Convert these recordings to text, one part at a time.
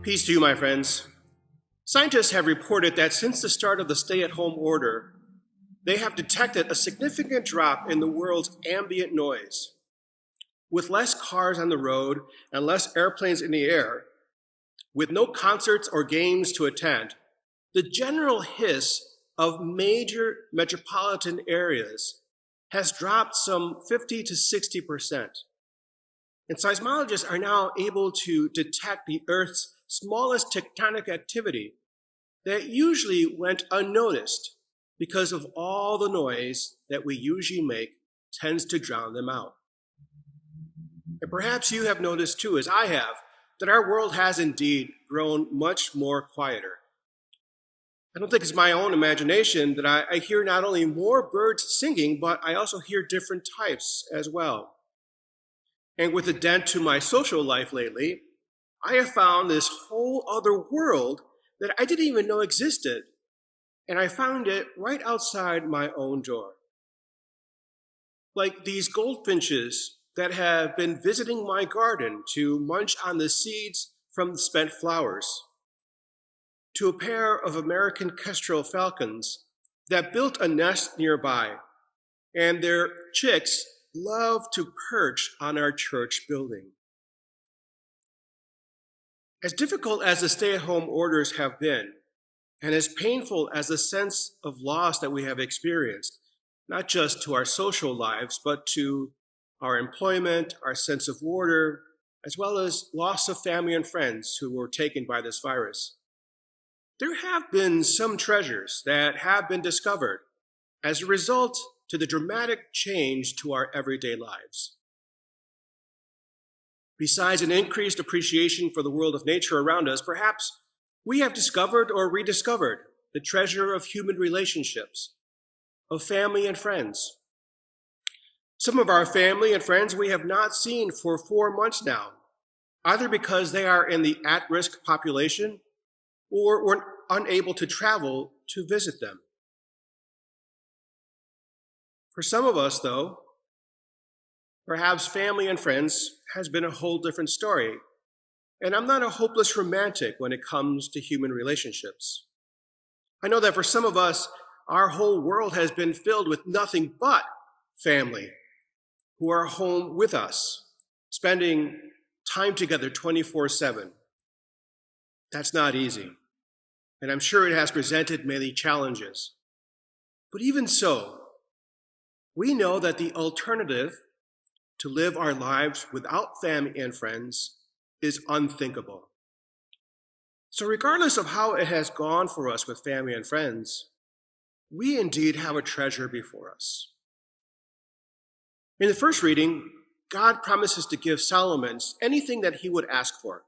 Peace to you, my friends. Scientists have reported that since the start of the stay-at-home order, they have detected a significant drop in the world's ambient noise. With less cars on the road and less airplanes in the air, with no concerts or games to attend, the general hiss of major metropolitan areas has dropped some 50 to 60%. And seismologists are now able to detect the Earth's smallest tectonic activity that usually went unnoticed because of all the noise that we usually make tends to drown them out. And perhaps you have noticed too, as I have, that our world has indeed grown much more quieter. I don't think it's my own imagination that I hear not only more birds singing, but I also hear different types as well. And with a dent to my social life lately, I have found this whole other world that I didn't even know existed, and I found it right outside my own door. Like these goldfinches that have been visiting my garden to munch on the seeds from the spent flowers, to a pair of American kestrel falcons that built a nest nearby, and their chicks love to perch on our church building. As difficult as the stay-at-home orders have been, and as painful as the sense of loss that we have experienced, not just to our social lives, but to our employment, our sense of order, as well as loss of family and friends who were taken by this virus, there have been some treasures that have been discovered as a result to the dramatic change to our everyday lives. Besides an increased appreciation for the world of nature around us, perhaps we have discovered or rediscovered the treasure of human relationships, of family and friends. Some of our family and friends we have not seen for 4 months now, either because they are in the at-risk population or were unable to travel to visit them. For some of us, though, perhaps family and friends has been a whole different story. And I'm not a hopeless romantic when it comes to human relationships. I know that for some of us, our whole world has been filled with nothing but family who are home with us, spending time together 24/7. That's not easy. And I'm sure it has presented many challenges. But even so, we know that the alternative to live our lives without family and friends is unthinkable. So regardless of how it has gone for us with family and friends, we indeed have a treasure before us. In the first reading, God promises to give Solomon anything that he would ask for.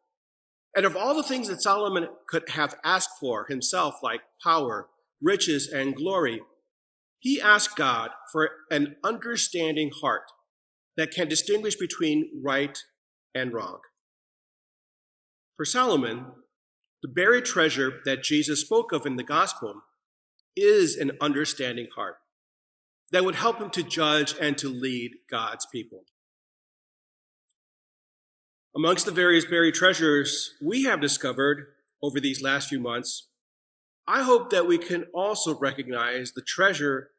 And of all the things that Solomon could have asked for himself, like power, riches, and glory, he asked God for an understanding heart that can distinguish between right and wrong. For Solomon, the buried treasure that Jesus spoke of in the gospel is an understanding heart that would help him to judge and to lead God's people. Amongst the various buried treasures we have discovered over these last few months, I hope that we can also recognize the treasure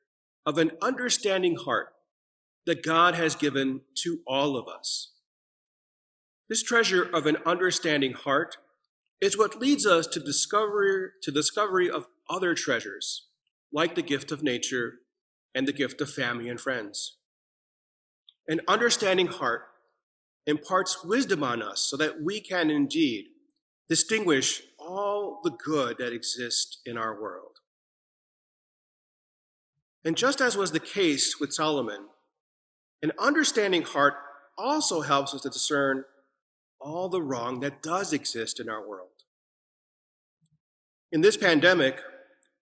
of an understanding heart that God has given to all of us. This treasure of an understanding heart is what leads us to discovery of other treasures, like the gift of nature and the gift of family and friends. An understanding heart imparts wisdom on us so that we can indeed distinguish all the good that exists in our world. And just as was the case with Solomon, an understanding heart also helps us to discern all the wrong that does exist in our world. In this pandemic,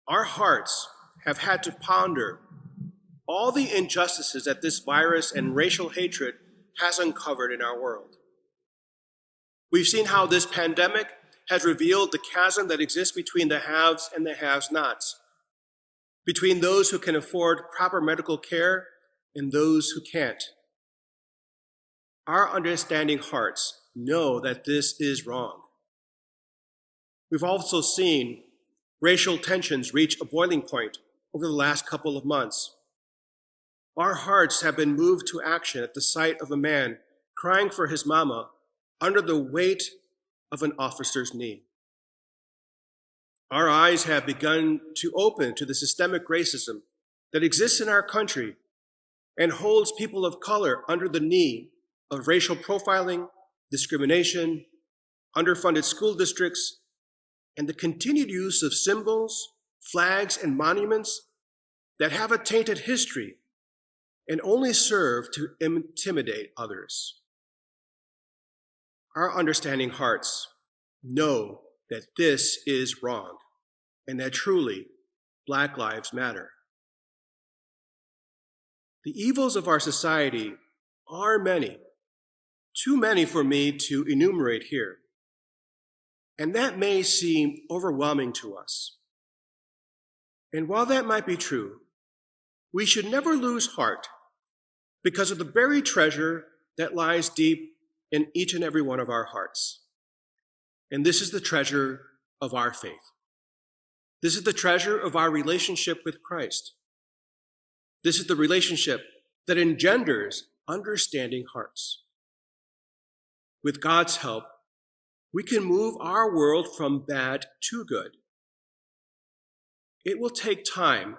our hearts have had to ponder all the injustices that this virus and racial hatred has uncovered in our world. We've seen how this pandemic has revealed the chasm that exists between the haves and the have-nots, between those who can afford proper medical care and those who can't. Our understanding hearts know that this is wrong, We've also seen racial tensions reach a boiling point over the last couple of months. Our hearts have been moved to action at the sight of a man crying for his mama under the weight of an officer's knee. Our eyes have begun to open to the systemic racism that exists in our country and holds people of color under the knee of racial profiling, discrimination, underfunded school districts, and the continued use of symbols, flags, and monuments that have a tainted history and only serve to intimidate others. Our understanding hearts know that this is wrong and that truly Black lives matter. The evils of our society are many, too many for me to enumerate here, and that may seem overwhelming to us. And while that might be true, we should never lose heart because of the buried treasure that lies deep in each and every one of our hearts. And this is the treasure of our faith. This is the treasure of our relationship with Christ. This is the relationship that engenders understanding hearts. With God's help, we can move our world from bad to good. It will take time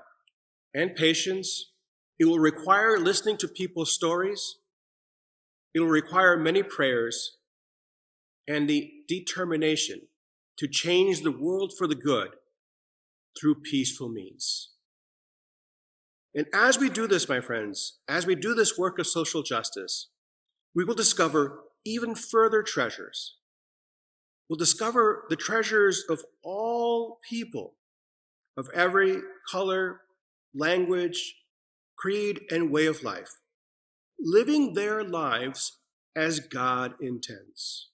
and patience. It will require listening to people's stories. It will require many prayers and the determination to change the world for the good through peaceful means. And as we do this, my friends, as we do this work of social justice, we will discover even further treasures. We'll discover the treasures of all people, of every color, language, creed, and way of life, living their lives as God intends.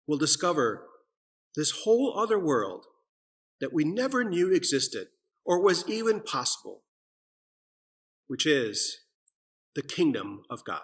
We'll discover this whole other world that we never knew existed or was even possible, which is the kingdom of God.